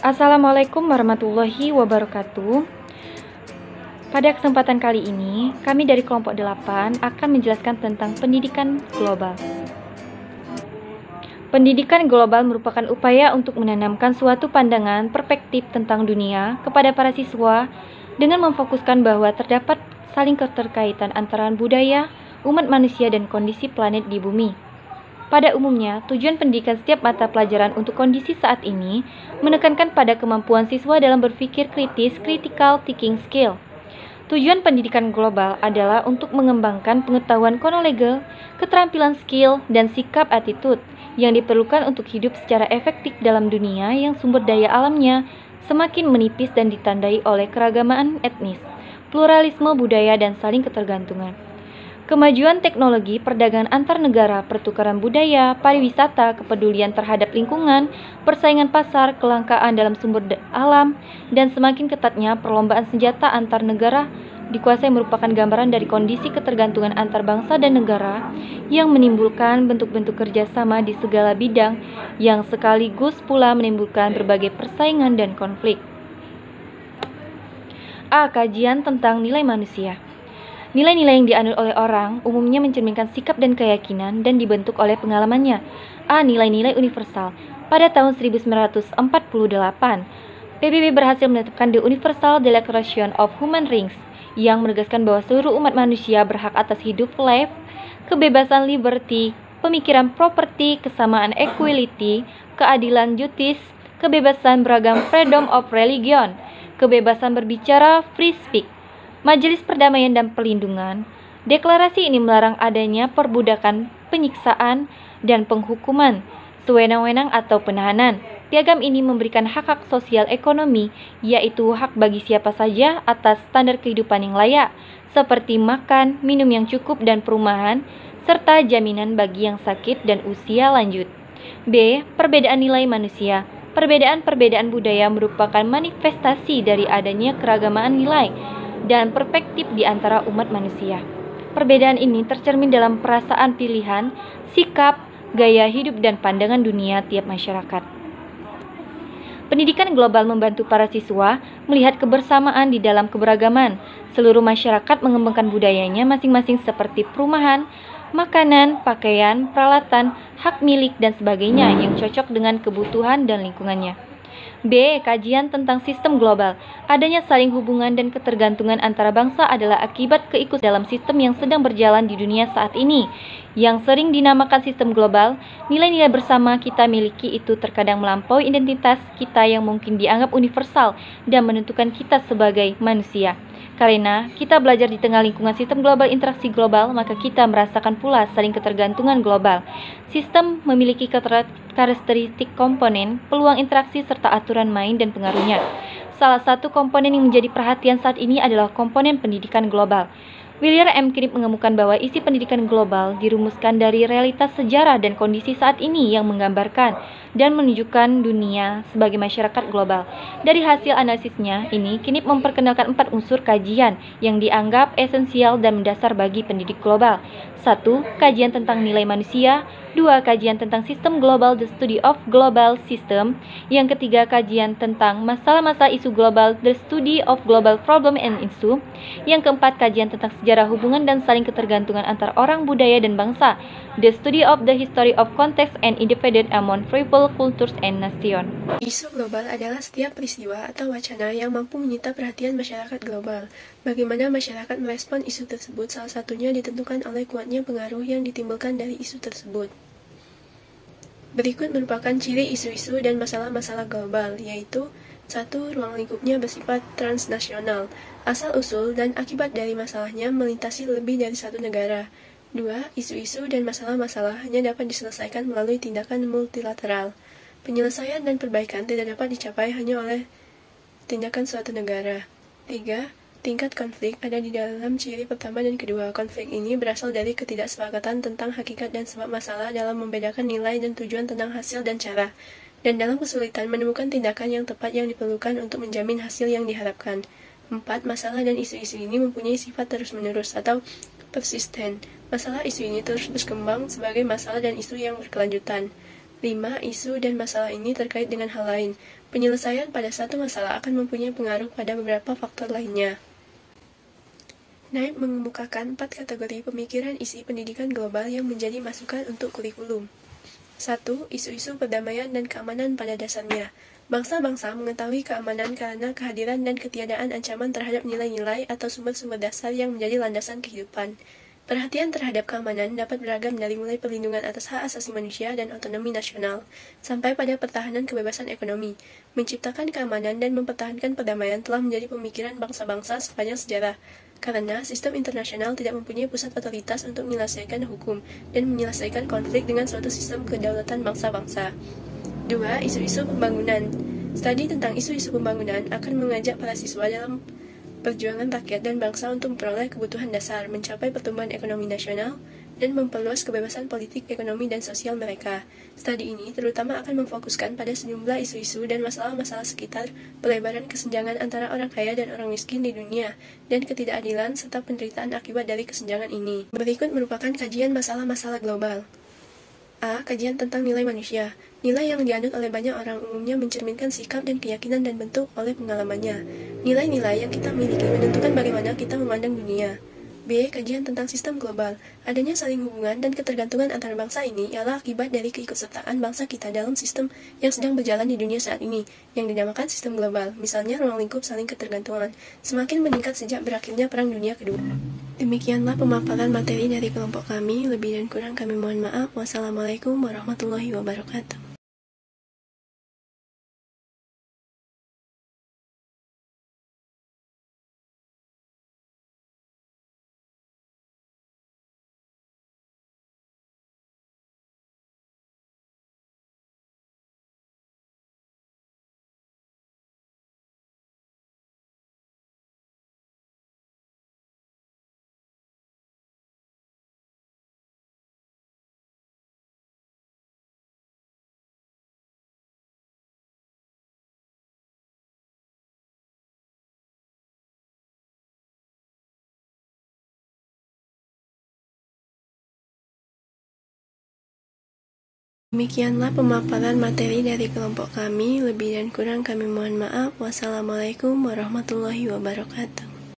Assalamualaikum warahmatullahi wabarakatuh. Pada kesempatan kali ini, kami dari kelompok 8 akan menjelaskan tentang pendidikan global. Pendidikan global merupakan upaya untuk menanamkan suatu pandangan perspektif tentang dunia kepada para siswa dengan memfokuskan bahwa terdapat saling keterkaitan antara budaya, umat manusia, dan kondisi planet di bumi. Pada umumnya, tujuan pendidikan setiap mata pelajaran untuk kondisi saat ini menekankan pada kemampuan siswa dalam berpikir kritis, critical thinking skill. Tujuan pendidikan global adalah untuk mengembangkan pengetahuan konolegel, keterampilan skill, dan sikap attitude yang diperlukan untuk hidup secara efektif dalam dunia yang sumber daya alamnya semakin menipis dan ditandai oleh keragaman etnis, pluralisme budaya, dan saling ketergantungan. Kemajuan teknologi, perdagangan antar negara, pertukaran budaya, pariwisata, kepedulian terhadap lingkungan, persaingan pasar, kelangkaan dalam sumber alam, dan semakin ketatnya perlombaan senjata antar negara dikuasai merupakan gambaran dari kondisi ketergantungan antar bangsa dan negara yang menimbulkan bentuk-bentuk kerjasama di segala bidang yang sekaligus pula menimbulkan berbagai persaingan dan konflik. A. Kajian tentang nilai manusia. Nilai-nilai yang dianut oleh orang umumnya mencerminkan sikap dan keyakinan dan dibentuk oleh pengalamannya. A. Nilai-nilai universal. Pada tahun 1948, PBB berhasil menetapkan The Universal Declaration of Human Rights yang menegaskan bahwa seluruh umat manusia berhak atas hidup, life, kebebasan, liberty, pemikiran, property, kesamaan, equality, keadilan, justice, kebebasan beragam, freedom of religion, kebebasan berbicara, free speech, Majelis Perdamaian dan Perlindungan. Deklarasi ini melarang adanya perbudakan, penyiksaan, dan penghukuman sewenang-wenang atau penahanan. Piagam ini memberikan hak-hak sosial ekonomi, yaitu hak bagi siapa saja atas standar kehidupan yang layak, seperti makan, minum yang cukup, dan perumahan, serta jaminan bagi yang sakit dan usia lanjut. B. Perbedaan nilai manusia. Perbedaan-perbedaan budaya merupakan manifestasi dari adanya keragaman nilai dan perspektif di antara umat manusia. Perbedaan ini tercermin dalam perasaan, pilihan, sikap, gaya hidup, dan pandangan dunia tiap masyarakat. Pendidikan global membantu para siswa melihat kebersamaan di dalam keberagaman. Seluruh masyarakat mengembangkan budayanya masing-masing seperti perumahan, makanan, pakaian, peralatan, hak milik, dan sebagainya yang cocok dengan kebutuhan dan lingkungannya. B. Kajian tentang sistem global. Adanya saling hubungan dan ketergantungan antara bangsa adalah akibat keikut dalam sistem yang sedang berjalan di dunia saat ini, yang sering dinamakan sistem global. Nilai-nilai bersama kita miliki itu terkadang melampaui identitas kita yang mungkin dianggap universal dan menentukan kita sebagai manusia. Karena kita belajar di tengah lingkungan sistem global interaksi global, maka kita merasakan pula saling ketergantungan global. Sistem memiliki karakteristik komponen, peluang interaksi, serta aturan main dan pengaruhnya. Salah satu komponen yang menjadi perhatian saat ini adalah komponen pendidikan global. William M. Knibb mengemukakan bahwa isi pendidikan global dirumuskan dari realitas sejarah dan kondisi saat ini yang menggambarkan dan menunjukkan dunia sebagai masyarakat global. Dari hasil analisisnya ini, Knibb memperkenalkan 4 unsur kajian yang dianggap esensial dan mendasar bagi pendidik global. 1. Kajian tentang nilai manusia. 2. Kajian tentang sistem global, the study of global system. Yang ketiga, kajian tentang masalah-masalah isu global, the study of global problem and issue. Yang keempat, kajian tentang sejarah hubungan dan saling ketergantungan antar orang, budaya, dan bangsa, the study of the history of context and independent among people, cultures, and nation. Isu global adalah setiap peristiwa atau wacana yang mampu menyita perhatian masyarakat global. Bagaimana masyarakat merespon isu tersebut salah satunya ditentukan oleh kuatnya pengaruh yang ditimbulkan dari isu tersebut. Berikut merupakan ciri isu-isu dan masalah-masalah global, yaitu 1. Ruang lingkupnya bersifat transnasional. Asal-usul dan akibat dari masalahnya melintasi lebih dari satu negara. 2. Isu-isu dan masalah-masalahnya dapat diselesaikan melalui tindakan multilateral. Penyelesaian dan perbaikan tidak dapat dicapai hanya oleh tindakan suatu negara. 3. Tingkat konflik ada di dalam ciri pertama dan kedua. Konflik ini berasal dari ketidaksepakatan tentang hakikat dan sebab masalah dalam membedakan nilai dan tujuan tentang hasil dan cara, dan dalam kesulitan menemukan tindakan yang tepat yang diperlukan untuk menjamin hasil yang diharapkan. 4. Masalah dan isu-isu ini mempunyai sifat terus-menerus atau persisten. Masalah isu ini terus berkembang sebagai masalah dan isu yang berkelanjutan. 5. Isu dan masalah ini terkait dengan hal lain. Penyelesaian pada satu masalah akan mempunyai pengaruh pada beberapa faktor lainnya. Naib mengemukakan 4 kategori pemikiran isi pendidikan global yang menjadi masukan untuk kurikulum. 1. Isu-isu perdamaian dan keamanan pada dasarnya. Bangsa-bangsa mengetahui keamanan karena kehadiran dan ketiadaan ancaman terhadap nilai-nilai atau sumber-sumber dasar yang menjadi landasan kehidupan. Perhatian terhadap keamanan dapat beragam dari mulai perlindungan atas hak asasi manusia dan otonomi nasional, sampai pada pertahanan kebebasan ekonomi. Menciptakan keamanan dan mempertahankan perdamaian telah menjadi pemikiran bangsa-bangsa sepanjang sejarah, karena sistem internasional tidak mempunyai pusat otoritas untuk menyelesaikan hukum dan menyelesaikan konflik dengan suatu sistem kedaulatan bangsa-bangsa. 2. Isu-isu pembangunan. Studi tentang isu-isu pembangunan akan mengajak para siswa dalam perjuangan rakyat dan bangsa untuk memperoleh kebutuhan dasar, mencapai pertumbuhan ekonomi nasional, dan memperluas kebebasan politik, ekonomi, dan sosial mereka. Studi ini terutama akan memfokuskan pada sejumlah isu-isu dan masalah-masalah sekitar pelebaran kesenjangan antara orang kaya dan orang miskin di dunia, dan ketidakadilan serta penderitaan akibat dari kesenjangan ini. Berikut merupakan kajian masalah-masalah global. A. Kajian tentang nilai manusia. Nilai yang dianut oleh banyak orang umumnya mencerminkan sikap dan keyakinan dan bentuk oleh pengalamannya. Nilai-nilai yang kita miliki menentukan bagaimana kita memandang dunia. B. Kajian tentang sistem global. Adanya saling hubungan dan ketergantungan antara bangsa ini ialah akibat dari keikutsertaan bangsa kita dalam sistem yang sedang berjalan di dunia saat ini, yang dinamakan sistem global. Misalnya ruang lingkup saling ketergantungan semakin meningkat sejak berakhirnya Perang Dunia Kedua. Demikianlah pemaparan materi dari kelompok kami. Lebih dan kurang kami mohon maaf. Wassalamualaikum warahmatullahi wabarakatuh. Demikianlah pemaparan materi dari kelompok kami. Lebih dan kurang kami mohon maaf. Wassalamualaikum warahmatullahi wabarakatuh.